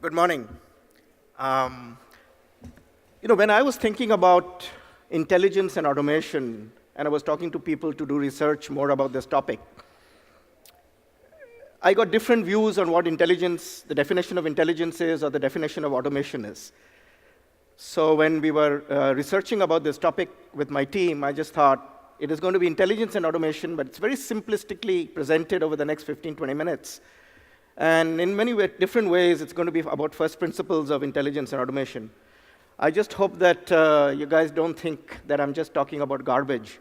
Good morning. When I was thinking about intelligence and automation, and I was talking to people to do research more about this topic, I got different views on what intelligence, the definition of intelligence is, or the definition of automation is. So when we were researching about this topic with my team, I just thought it is going to be intelligence and automation, but it's very simplistically presented over the next 15, 20 minutes. And in many different ways, it's going to be about first principles of intelligence and automation. I just hope that you guys don't think that I'm just talking about garbage.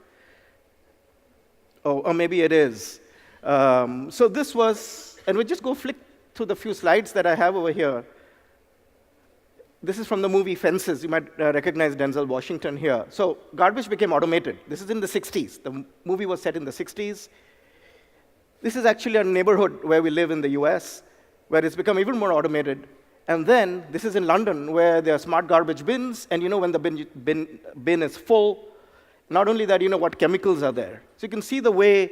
Or maybe it is. So this was, and we'll just go flick through the few slides that I have over here. This is from the movie Fences. You might recognize Denzel Washington here. So garbage became automated. This is in the 60s. The movie was set in the 60s. This is actually a neighborhood where we live in the US, where it's become even more automated. And then this is in London, where there are smart garbage bins, and you know when the bin is full, not only that, you know what chemicals are there. So you can see the way,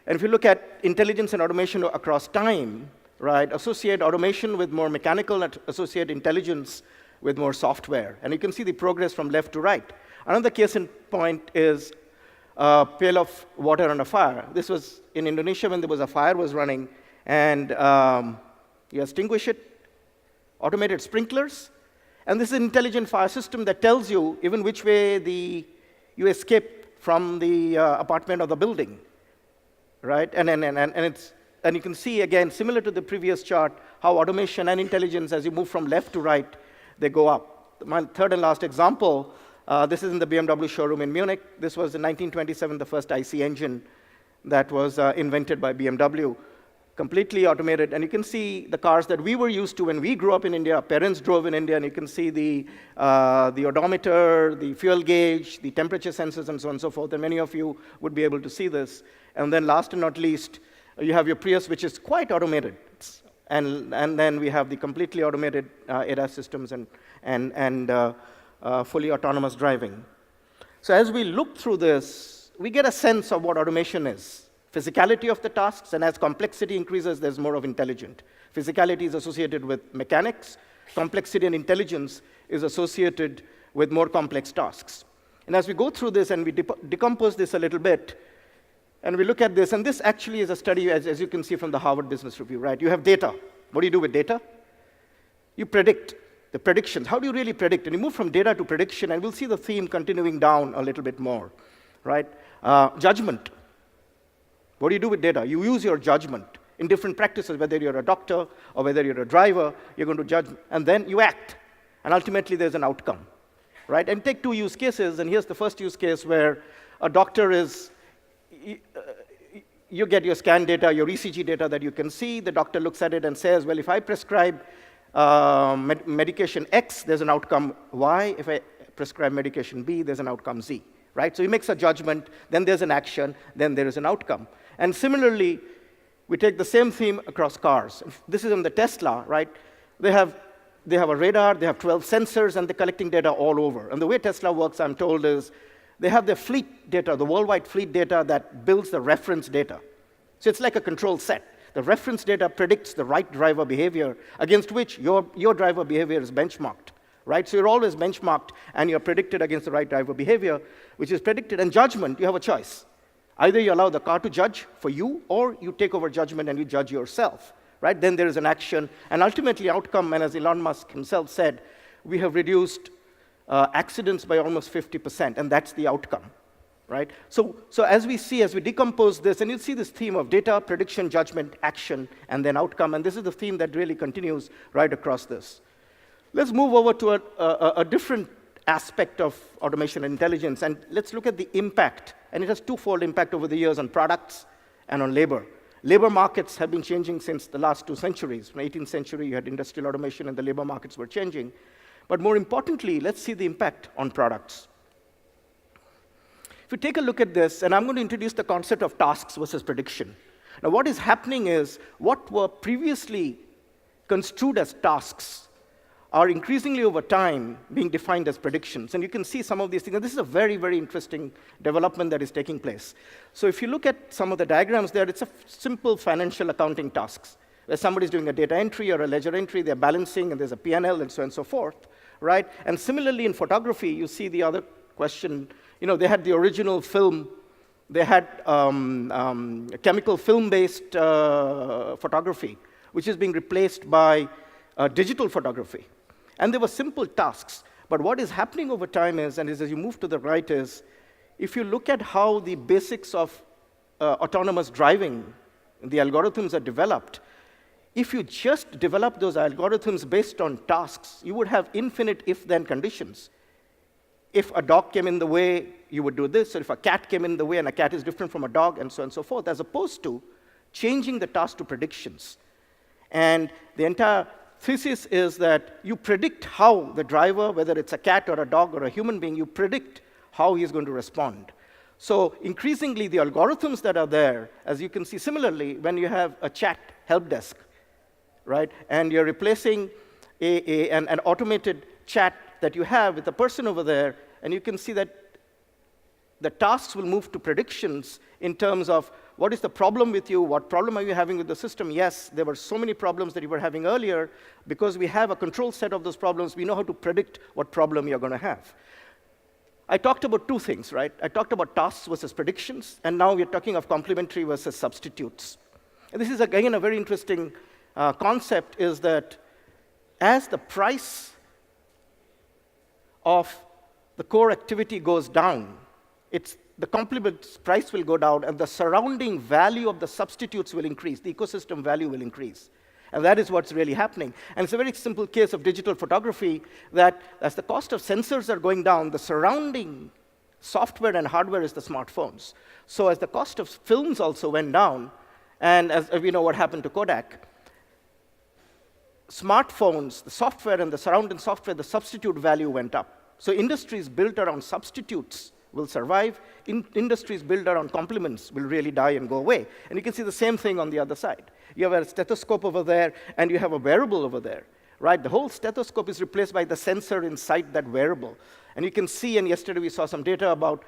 and if you look at intelligence and automation across time, right, associate automation with more mechanical and associate intelligence with more software. And you can see the progress from left to right. Another case in point is a pail of water on a fire. This was in Indonesia when there was a fire was running, and you extinguish it, automated sprinklers, and this is an intelligent fire system that tells you even which way you escape from the apartment or the building, right? And you can see, again, similar to the previous chart, how automation and intelligence, as you move from left to right, they go up. My third and last example, this is in the BMW showroom in Munich. This was in 1927, the first IC engine that was invented by BMW, completely automated. And you can see the cars that we were used to when we grew up in India. Our parents drove in India, and you can see the odometer, the fuel gauge, the temperature sensors, and so on and so forth. And many of you would be able to see this. And then last and not least, you have your Prius, which is quite automated. And then we have the completely automated ADAS systems and fully autonomous driving. So as we look through this, we get a sense of what automation is. Physicality of the tasks, and as complexity increases, there's more of intelligent. Physicality is associated with mechanics. Complexity and intelligence is associated with more complex tasks. And as we go through this and we decompose this a little bit, and we look at this, and this actually is a study, as you can see from the Harvard Business Review, right? You have data. What do you do with data? You predict. The predictions. How do you really predict? And you move from data to prediction, and we'll see the theme continuing down a little bit more, right? Judgment. What do you do with data? You use your judgment in different practices, whether you're a doctor or whether you're a driver, you're going to judge, and then you act. And ultimately, there's an outcome, right? And take two use cases, and here's the first use case where a doctor is, you get your scan data, your ECG data that you can see. The doctor looks at it and says, well, if I prescribe medication X, there's an outcome Y. If I prescribe medication B, there's an outcome Z, right? So he makes a judgment, then there's an action, then there is an outcome. And similarly, we take the same theme across cars. This is on the Tesla, right? They have a radar, they have 12 sensors, and they're collecting data all over. And the way Tesla works, I'm told, is they have their fleet data, the worldwide fleet data that builds the reference data. So it's like a control set. The reference data predicts the right driver behavior against which your driver behavior is benchmarked, right? So you're always benchmarked, and you're predicted against the right driver behavior, which is predicted. And judgment, you have a choice. Either you allow the car to judge for you, or you take over judgment and you judge yourself, right? Then there is an action, and ultimately outcome, and as Elon Musk himself said, we have reduced accidents by almost 50%, and that's the outcome. Right? So as we decompose this, and you'll see this theme of data, prediction, judgment, action, and then outcome, and this is the theme that really continues right across this. Let's move over to a different aspect of automation and intelligence, and let's look at the impact, and it has twofold impact over the years on products and on labor. Labor markets have been changing since the last 2 centuries. From the 18th century, you had industrial automation, and the labor markets were changing. But more importantly, let's see the impact on products. If you take a look at this, and I'm going to introduce the concept of tasks versus prediction. Now, what is happening is what were previously construed as tasks are increasingly over time being defined as predictions. And you can see some of these things. And this is a very, very interesting development that is taking place. So if you look at some of the diagrams there, it's a simple financial accounting tasks. where somebody's doing a data entry or a ledger entry, they're balancing, and there's a P&L, and so on and so forth, right? And similarly, in photography, you see the other question. They had the original film. They had chemical film-based photography, which is being replaced by digital photography. And there were simple tasks. But what is happening over time is, and as you move to the right, is if you look at how the basics of autonomous driving, the algorithms are developed, if you just develop those algorithms based on tasks, you would have infinite if-then conditions. If a dog came in the way, you would do this, or if a cat came in the way, and a cat is different from a dog, and so on and so forth, as opposed to changing the task to predictions. And the entire thesis is that you predict how the driver, whether it's a cat or a dog or a human being, you predict how he's going to respond. So increasingly, the algorithms that are there, as you can see similarly, when you have a chat help desk, right, and you're replacing an automated chat that you have with a person over there, and you can see that the tasks will move to predictions in terms of what is the problem with you, what problem are you having with the system. Yes, there were so many problems that you were having earlier. Because we have a control set of those problems, we know how to predict what problem you're going to have. I talked about two things, right? I talked about tasks versus predictions, and now we're talking of complementary versus substitutes. And this is, again, a very interesting concept, is that as the price of the core activity goes down, the complement price will go down, and the surrounding value of the substitutes will increase. The ecosystem value will increase. And that is what's really happening. And it's a very simple case of digital photography, that as the cost of sensors are going down, the surrounding software and hardware is the smartphones. So as the cost of films also went down, and as we know what happened to Kodak, smartphones, the software and the surrounding software, the substitute value went up. So industries built around substitutes will survive. Industries built around complements will really die and go away. And you can see the same thing on the other side. You have a stethoscope over there, and you have a wearable over there, right? The whole stethoscope is replaced by the sensor inside that wearable. And you can see, and yesterday we saw some data about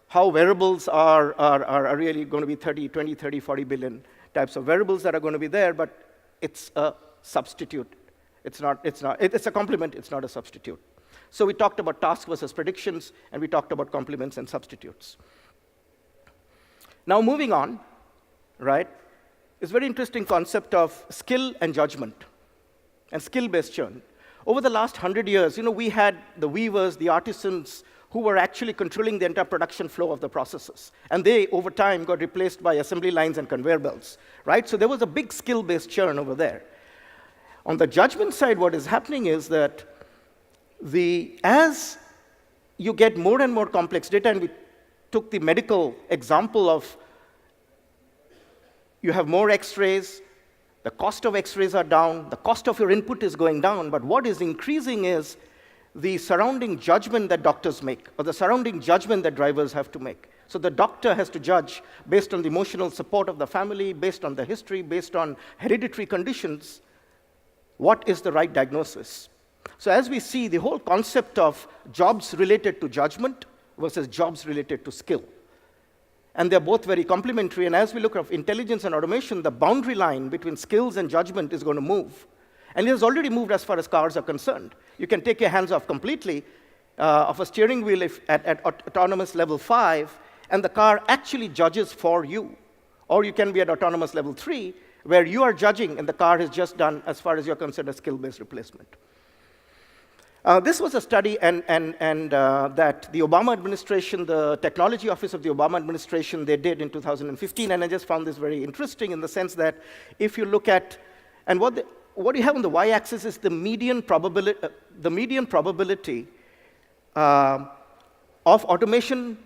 how wearables are really going to be 20, 30, 40 billion types of wearables that are going to be there, but it's a substitute. It's a complement, it's not a substitute. So we talked about tasks versus predictions, and we talked about complements and substitutes. Now moving on, right, is a very interesting concept of skill and judgment, and skill-based churn. Over the last 100 years, we had the weavers, the artisans, who were actually controlling the entire production flow of the processes. And they, over time, got replaced by assembly lines and conveyor belts, right? So there was a big skill-based churn over there. On the judgment side, what is happening is that as you get more and more complex data, and we took the medical example of you have more X-rays, the cost of X-rays are down, the cost of your input is going down, but what is increasing is the surrounding judgment that doctors make, or the surrounding judgment that drivers have to make. So the doctor has to judge based on the emotional support of the family, based on the history, based on hereditary conditions, what is the right diagnosis. So as we see, the whole concept of jobs related to judgment versus jobs related to skill. And they're both very complementary. And as we look at intelligence and automation, the boundary line between skills and judgment is going to move. And it has already moved as far as cars are concerned. You can take your hands off completely of a steering wheel at autonomous level 5, and the car actually judges for you. Or you can be at autonomous level 3, where you are judging, and the car has just done, as far as you're concerned, a skill-based replacement. This was a study that the Obama administration, the technology office of the Obama administration, they did in 2015, and I just found this very interesting in the sense that if you look at, and what you have on the y-axis is the median probability of automation,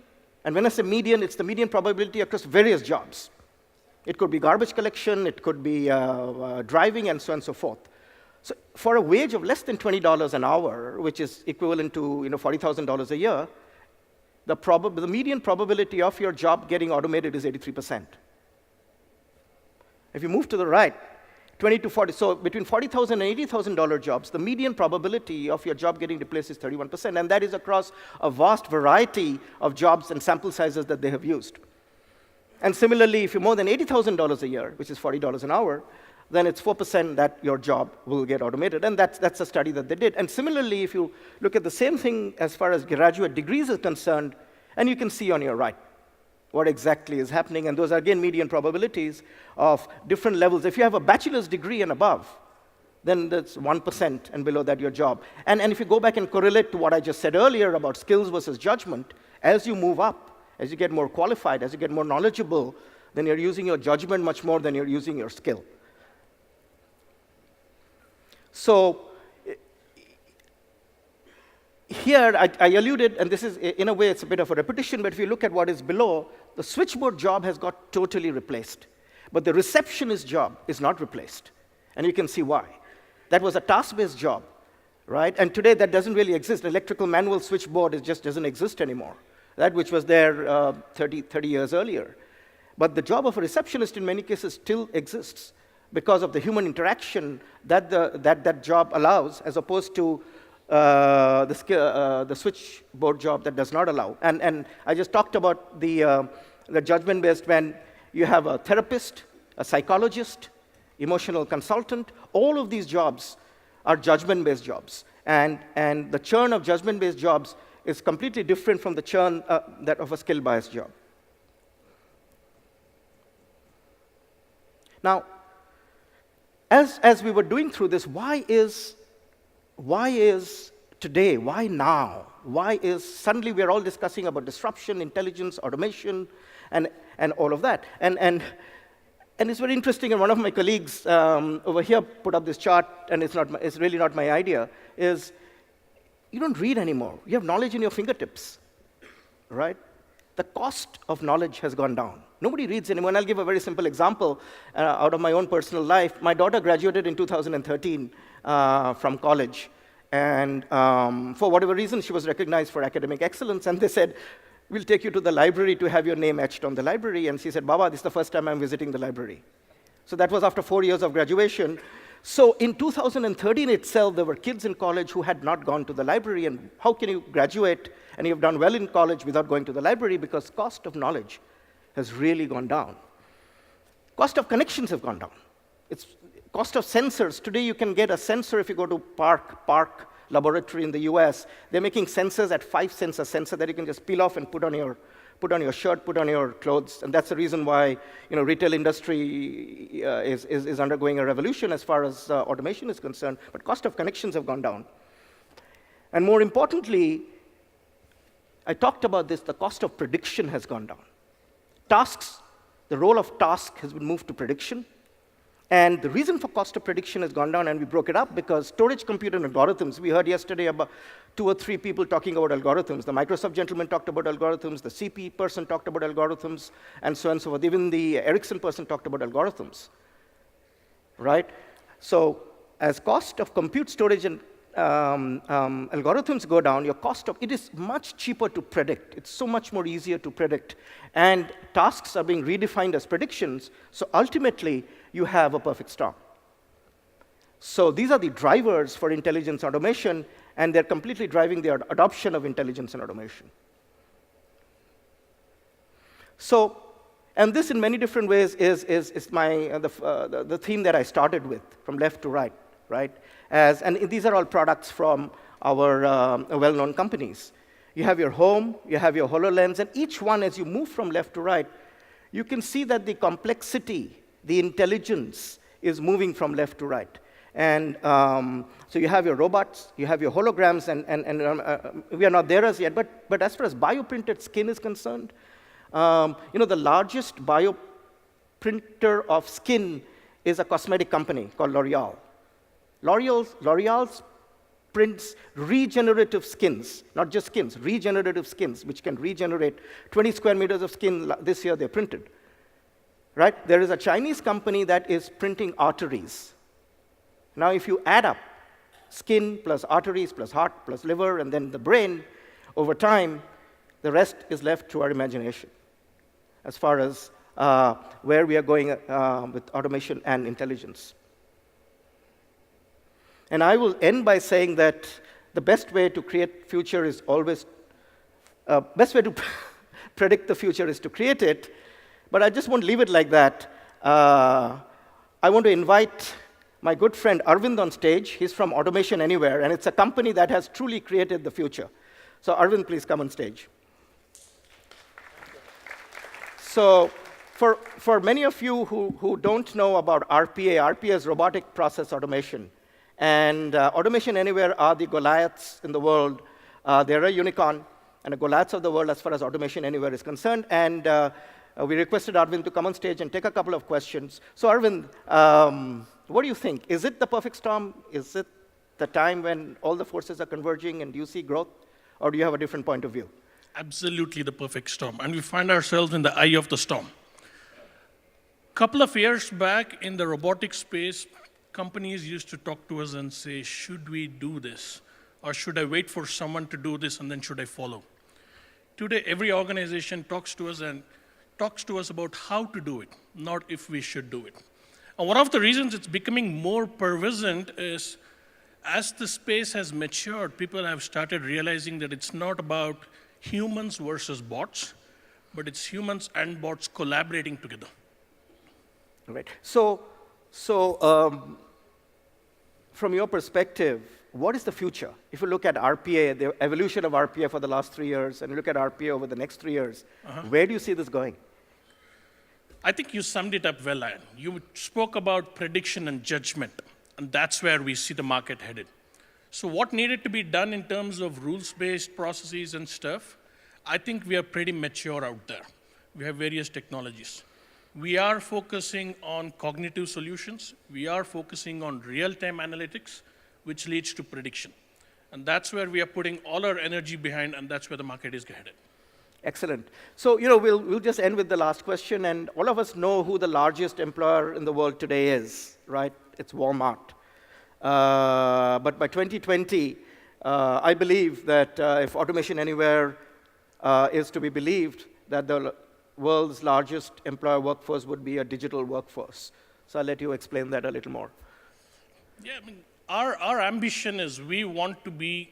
and when I say median, it's the median probability across various jobs. It could be garbage collection, it could be driving, and so on and so forth. So for a wage of less than $20 an hour, which is equivalent to $40,000 a year, the median probability of your job getting automated is 83%. If you move to the right, 20 to 40, so between $40,000 and $80,000 jobs, the median probability of your job getting replaced is 31%, and that is across a vast variety of jobs and sample sizes that they have used. And similarly, if you're more than $80,000 a year, which is $40 an hour, the median probability of your job getting replaced is 34%. then it's 4% that your job will get automated. And that's a study that they did. And similarly, if you look at the same thing as far as graduate degrees are concerned, and you can see on your right what exactly is happening. And those are, again, median probabilities of different levels. If you have a bachelor's degree and above, then that's 1%, and below that, your job. And if you go back and correlate to what I just said earlier about skills versus judgment, as you move up, as you get more qualified, as you get more knowledgeable, then you're using your judgment much more than you're using your skill. So here, I alluded, and this is, in a way, it's a bit of a repetition, but if you look at what is below, the switchboard job has got totally replaced. But the receptionist job is not replaced. And you can see why. That was a task-based job, right? And today, that doesn't really exist. Electrical manual switchboard just doesn't exist anymore. That which was there 30 years earlier. But the job of a receptionist, in many cases, still exists because of the human interaction that that job allows, as opposed to the switchboard job that does not allow. And I just talked about the judgment-based, when you have a therapist, a psychologist, emotional consultant. All of these jobs are judgment-based jobs. And the churn of judgment-based jobs is completely different from the churn that of a skill-biased job. Now, as we were doing through this, why is today, why now? Why is suddenly we're all discussing about disruption, intelligence, automation, and all of that? And it's very interesting, and one of my colleagues over here put up this chart, and it's really not my idea, is you don't read anymore. You have knowledge in your fingertips, right? The cost of knowledge has gone down. Nobody reads anymore. And I'll give a very simple example out of my own personal life. My daughter graduated in 2013 from college. And for whatever reason, she was recognized for academic excellence. And they said, we'll take you to the library to have your name etched on the library. And she said, Baba, this is the first time I'm visiting the library. So that was after 4 years of graduation. So in 2013 itself, there were kids in college who had not gone to the library. And how can you graduate and you've done well in college without going to the library? Because cost of knowledge has really gone down. Cost of connections have gone down. It's cost of sensors. Today you can get a sensor if you go to Park Laboratory in the US. They're making sensors at 5 cents a sensor that you can just peel off and put on your shirt, put on your clothes. And that's the reason why retail industry is undergoing a revolution as far as automation is concerned. But cost of connections have gone down. And more importantly, I talked about this, the cost of prediction has gone down. Tasks, the role of task has been moved to prediction. And the reason for cost of prediction has gone down, and we broke it up because storage, compute, and algorithms, we heard yesterday about 2 or 3 people talking about algorithms. The Microsoft gentleman talked about algorithms, the CP person talked about algorithms, and so on and so forth. Even the Ericsson person talked about algorithms, right? So as cost of compute, storage, and algorithms go down, your cost of it is much cheaper to predict. It's so much more easier to predict. And tasks are being redefined as predictions, so ultimately, you have a perfect storm. So these are the drivers for intelligence automation, and they're completely driving the adoption of intelligence and automation. So, and this in many different ways is the theme that I started with, from left to right, right? And these are all products from our well-known companies. You have your home, you have your HoloLens, and each one, as you move from left to right, you can see that the complexity, the intelligence is moving from left to right. And so you have your robots, you have your holograms, and we are not there as yet, but as far as bioprinted skin is concerned, the largest bioprinter of skin is a cosmetic company called L'Oreal. L'Oreal's prints regenerative skins, not just skins, regenerative skins, which can regenerate 20 square meters of skin this year they printed. Right? There is a Chinese company that is printing arteries. Now, if you add up skin plus arteries plus heart plus liver and then the brain, over time, the rest is left to our imagination as far as where we are going with automation and intelligence. And I will end by saying that the best way to create future is always, best way to predict the future is to create it. But I just won't leave it like that. I I want to invite my good friend Arvind on stage. He's from Automation Anywhere, and it's a company that has truly created the future. So Arvind, please come on stage. So for many of you who don't know about RPA is robotic process automation. And Automation Anywhere are the Goliaths in the world. They're a unicorn and a Goliaths of the world as far as Automation Anywhere is concerned. And we requested Arvind to come on stage and take a couple of questions. So Arvind, what do you think? Is it the perfect storm? Is it the time when all the forces are converging and you see growth? Or do you have a different point of view? Absolutely the perfect storm. And we find ourselves in the eye of the storm. A couple of years back in the robotics space, companies used to talk to us and say, should we do this? Or should I wait for someone to do this and then should I follow? Today, every organization talks to us about how to do it, not if we should do it. And one of the reasons it's becoming more pervasive is as the space has matured, people have started realizing that it's not about humans versus bots, but it's humans and bots collaborating together. Right. So from your perspective, what is the future? If you look at RPA, the evolution of RPA for the last 3 years, and you look at RPA over the next 3 years, where do you see this going? I think you summed it up well, Ayan. You spoke about prediction and judgment, and that's where we see the market headed. So what needed to be done in terms of rules-based processes and stuff, I think we are pretty mature out there. We have various technologies. We are focusing on cognitive solutions. We are focusing on real-time analytics, which leads to prediction. And that's where we are putting all our energy behind, and that's where the market is headed. Excellent. So, we'll just end with the last question, and all of us know who the largest employer in the world today is, right? It's Walmart. But by 2020, I believe that if Automation Anywhere is to be believed, that the world's largest employer workforce would be a digital workforce. So I'll let you explain that a little more. Yeah, I mean, our ambition is we want to be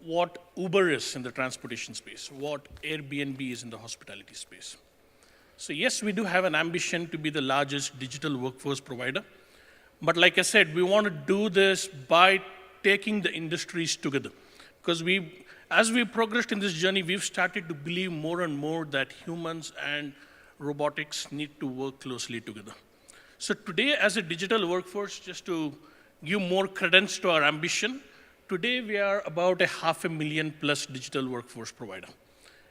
what Uber is in the transportation space, what Airbnb is in the hospitality space. So yes, we do have an ambition to be the largest digital workforce provider. But like I said, we want to do this by taking the industries together. Because as we progressed in this journey, we've started to believe more and more that humans and robotics need to work closely together. So today, as a digital workforce, just to give more credence to our ambition, today we are about a 500,000+ digital workforce provider.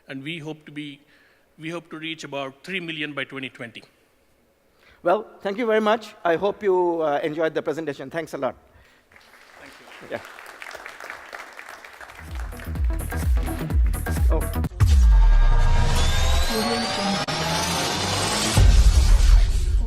And we hope to reach about 3 million by 2020. Well, thank you very much. I hope you enjoyed the presentation. Thanks a lot. Thank you. Yeah.